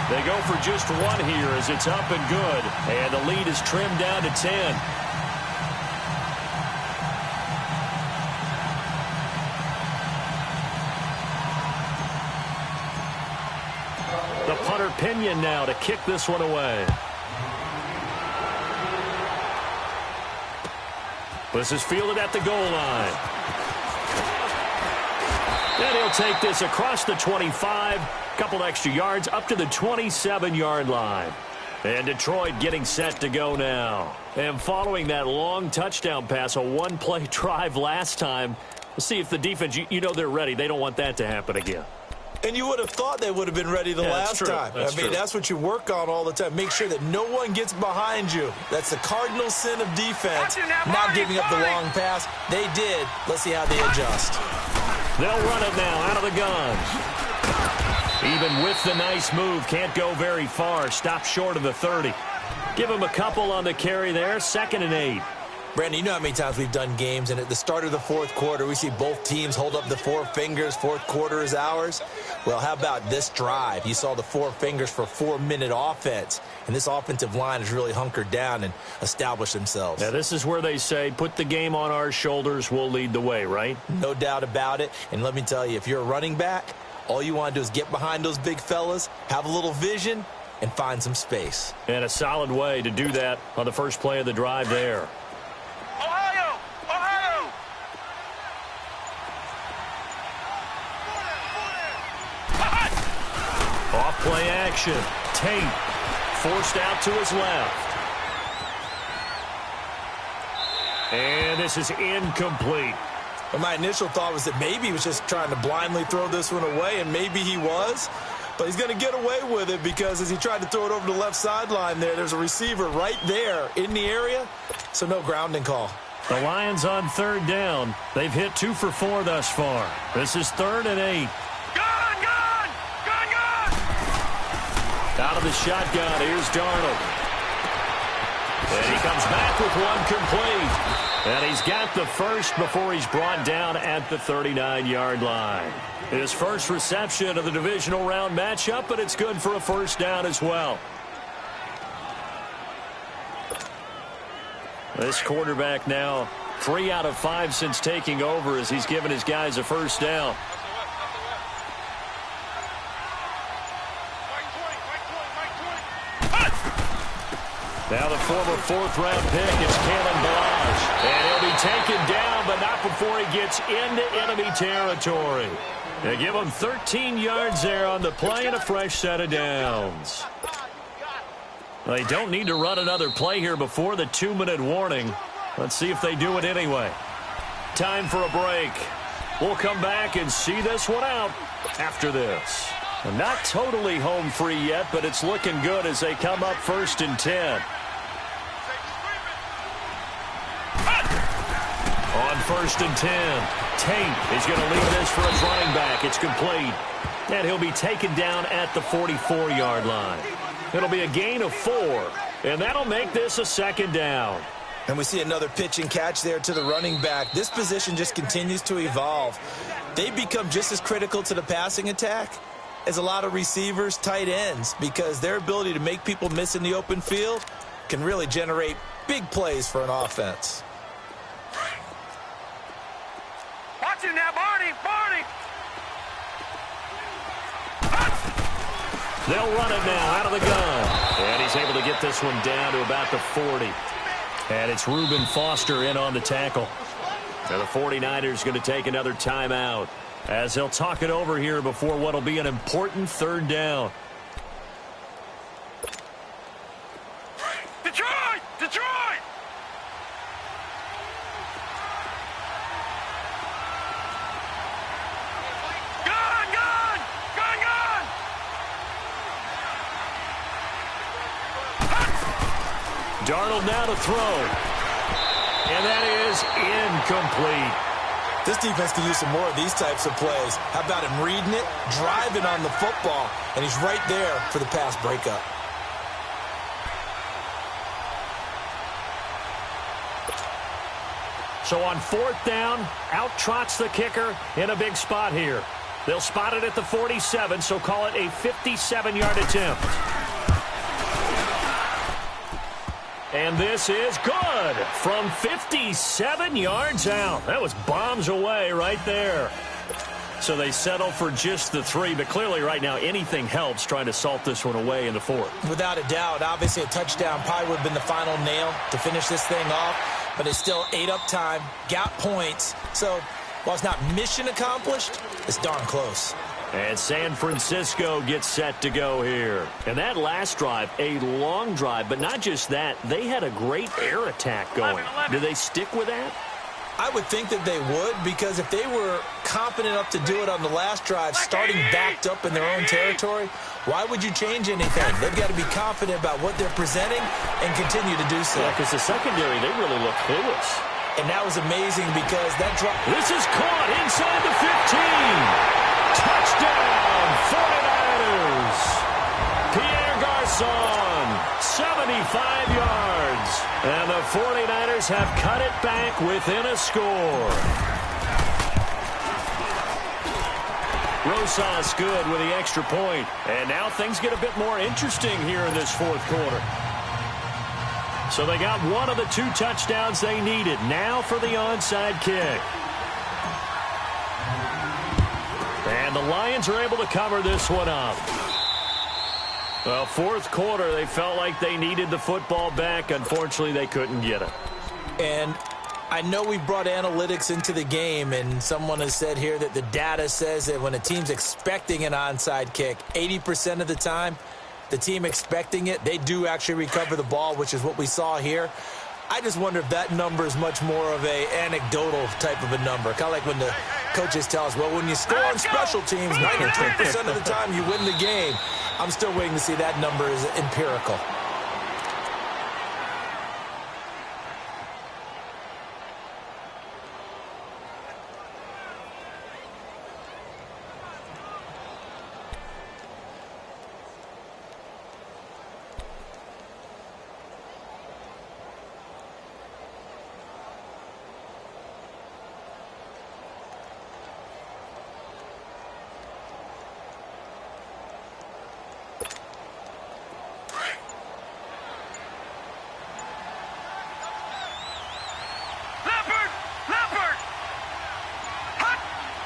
They go for just 1 here as it's up and good. And the lead is trimmed down to 10. The punter Pinion now to kick this one away. This is fielded at the goal line. And he'll take this across the 25. Couple extra yards up to the 27-yard line. And Detroit getting set to go now. And following that long touchdown pass, a one-play drive last time, we'll see if the defense, you know they're ready. They don't want that to happen again. And you would have thought they would have been ready the last time. That's what you work on all the time. Make sure that no one gets behind you. That's the cardinal sin of defense, not giving up the long pass. They did. Let's see how they adjust. They'll run it now out of the gun. Even with the nice move, can't go very far. Stop short of the 30. Give him a couple on the carry there. 2nd and 8. Brandon, you know how many times we've done games, and at the start of the fourth quarter, we see both teams hold up the 4 fingers. Fourth quarter is ours. Well, how about this drive? You saw the 4 fingers for 4-minute offense, and this offensive line has really hunkered down and established themselves. Now, this is where they say, put the game on our shoulders, we'll lead the way, right? No doubt about it. And let me tell you, if you're a running back, all you want to do is get behind those big fellas, have a little vision, and find some space. And a solid way to do that on the first play of the drive there. Play action. Tate forced out to his left. And this is incomplete. Well, my initial thought was that maybe he was just trying to blindly throw this one away, and maybe he was. But he's going to get away with it because as he tried to throw it over the left sideline there's a receiver right there in the area, so no grounding call. The Lions on 3rd down. They've hit 2 for 4 thus far. This is 3rd and 8. Out of the shotgun, here's Darnold. And he comes back with one complete. And he's got the first before he's brought down at the 39-yard line. His first reception of the divisional round matchup, but it's good for a first down as well. This quarterback now 3 out of 5 since taking over as he's given his guys a first down. Now the former 4th-round pick is Kalen Balazs. And he'll be taken down, but not before he gets into enemy territory. They give him 13 yards there on the play and a fresh set of downs. They don't need to run another play here before the 2-minute warning. Let's see if they do it anyway. Time for a break. We'll come back and see this one out after this. Not totally home free yet, but it's looking good as they come up 1st and 10. On 1st and 10, Tank is going to leave this for his running back. It's complete. And he'll be taken down at the 44-yard line. It'll be a gain of 4, and that'll make this a 2nd down. And we see another pitch and catch there to the running back. This position just continues to evolve. They become just as critical to the passing attack as a lot of receivers, tight ends, because their ability to make people miss in the open field can really generate big plays for an offense. Watch it now, Barney! They'll run it now out of the gun. And he's able to get this one down to about the 40. And it's Reuben Foster in on the tackle. And the 49ers going to take another timeout as they'll talk it over here before what will be an important 3rd down. Detroit! Detroit! Gun! Darnold now to throw. And that is incomplete. This defense can use some more of these types of plays. How about him reading it, driving on the football, and he's right there for the pass breakup. So on 4th down, out trots the kicker in a big spot here. They'll spot it at the 47, so call it a 57-yard attempt. And this is good from 57 yards out. That was bombs away right there. So they settle for just the 3, but clearly right now anything helps trying to salt this one away in the 4th. Without a doubt, obviously a touchdown probably would have been the final nail to finish this thing off, but it's still ate up time, got points. So while it's not mission accomplished, it's darn close. And San Francisco gets set to go here. And that last drive, a long drive, but not just that, they had a great air attack going. Do they stick with that? I would think that they would, because if they were competent enough to do it on the last drive, starting backed up in their own territory, why would you change anything? They've got to be confident about what they're presenting and continue to do so. Yeah, because the secondary, they really look clueless. And that was amazing because that drop. This is caught inside the 15. Touchdown, 49ers. Pierre Garçon, 75 yards. And the 49ers have cut it back within a score. Rosas good with the extra point. And now things get a bit more interesting here in this 4th quarter. So they got one of the 2 touchdowns they needed. Now for the onside kick. And the Lions are able to cover this one up. Well, 4th quarter, they felt like they needed the football back. Unfortunately, they couldn't get it. And I know we brought analytics into the game, and someone has said here that the data says that when a team's expecting an onside kick, 80% of the time, the team expecting it, they do actually recover the ball, which is what we saw here. I just wonder if that number is much more of a anecdotal type of a number. Kind of like when the coaches tell us, well, when you score on special teams, 93% of the time you win the game. I'm still waiting to see that number is empirical.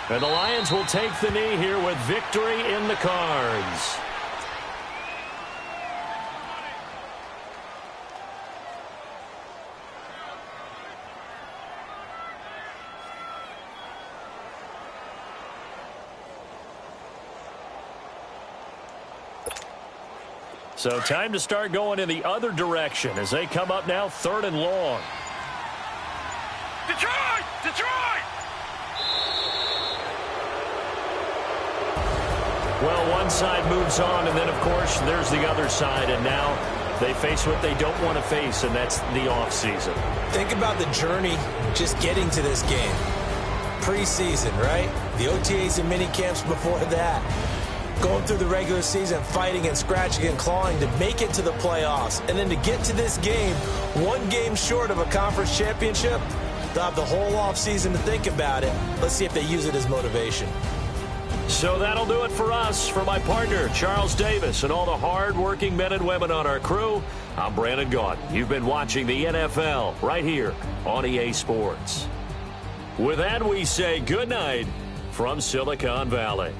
And the Lions will take the knee here with victory in the cards. So time to start going in the other direction as they come up now 3rd and long. Detroit! Detroit! Well, one side moves on, and then, of course, there's the other side, and now they face what they don't want to face, and that's the offseason. Think about the journey just getting to this game. Preseason, right? The OTAs and mini camps before that. Going through the regular season, fighting and scratching and clawing to make it to the playoffs. And then to get to this game, one game short of a conference championship, they'll have the whole offseason to think about it. Let's see if they use it as motivation. So that'll do it for us. For my partner, Charles Davis, and all the hard-working men and women on our crew, I'm Brandon Gaudin. You've been watching the NFL right here on EA Sports. With that, we say good night from Silicon Valley.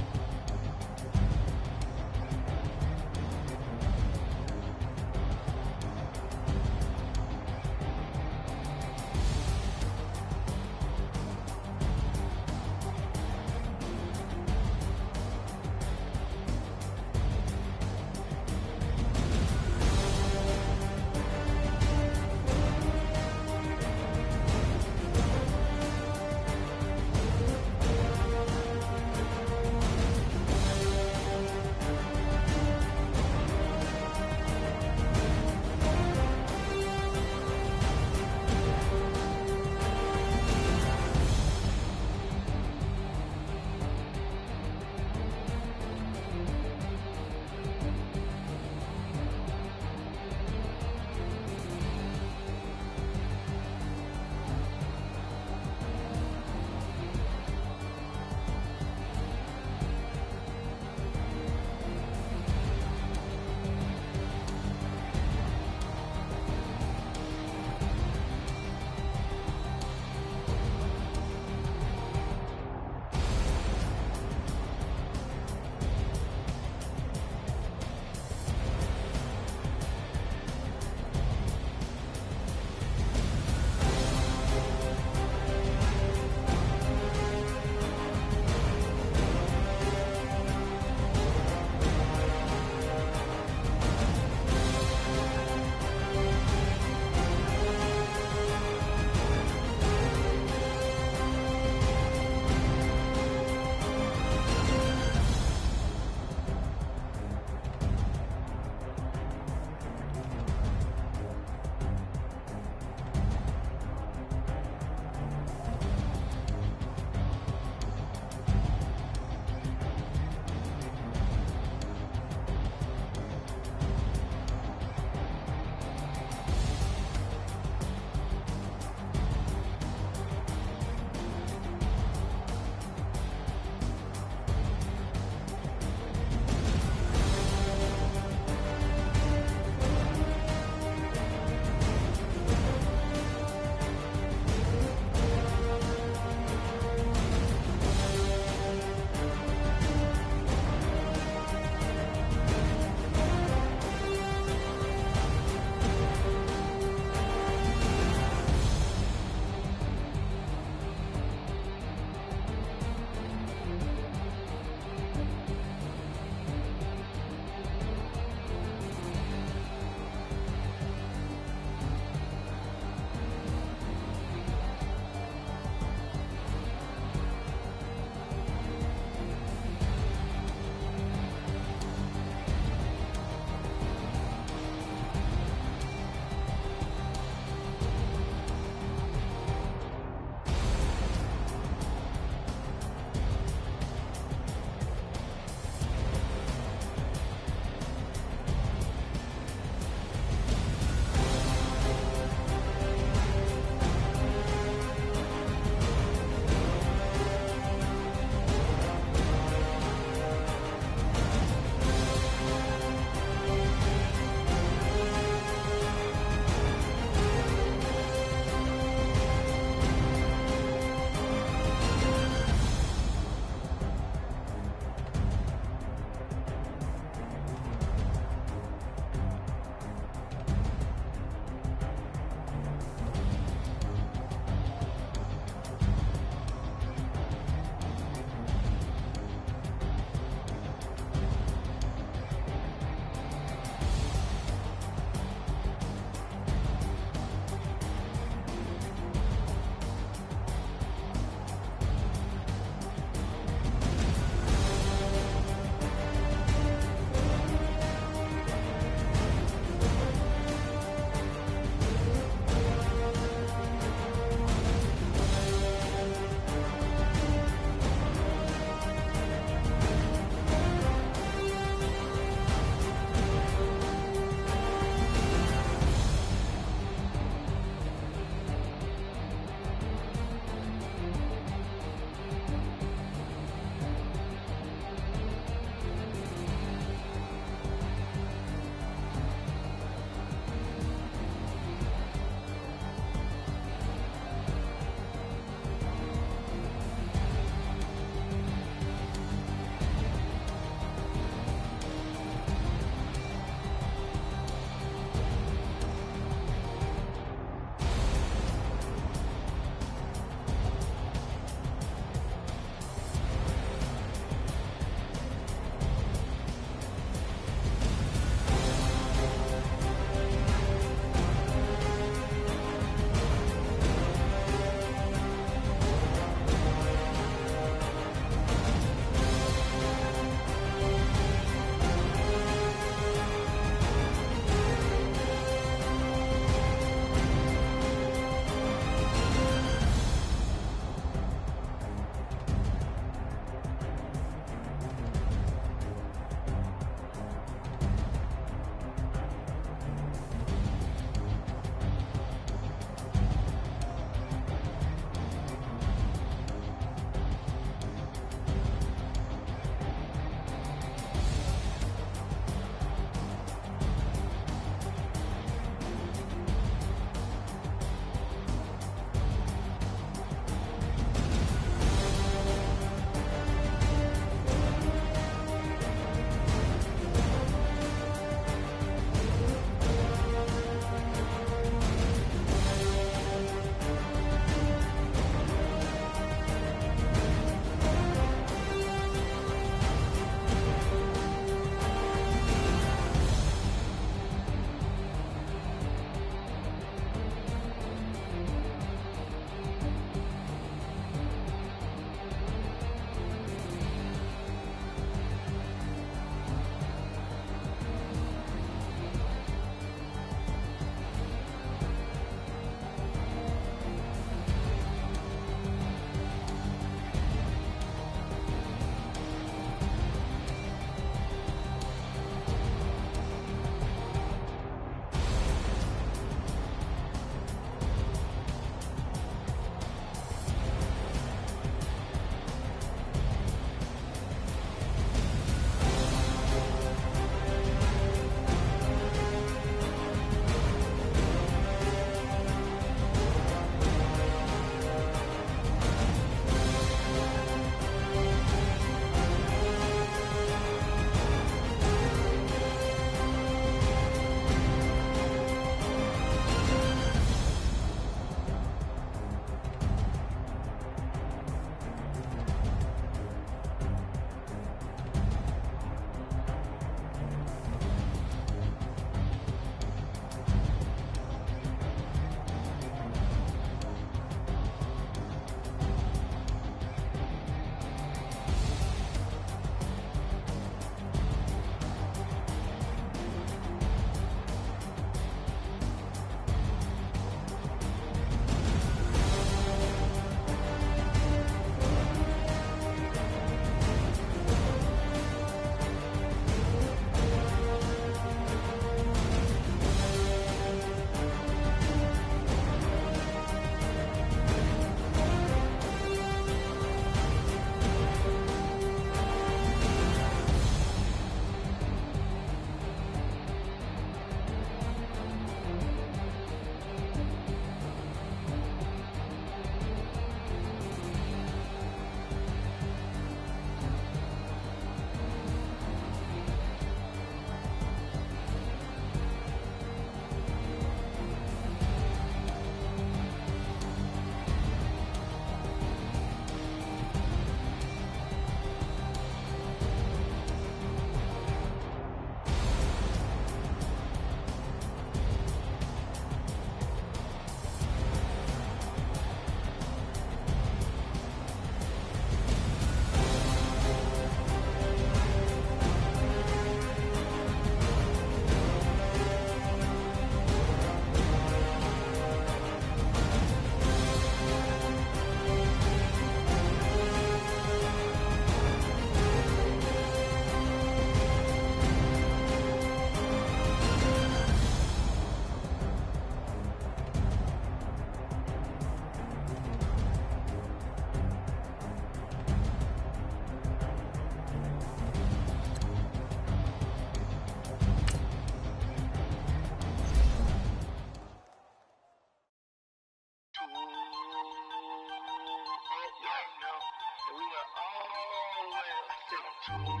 Bye.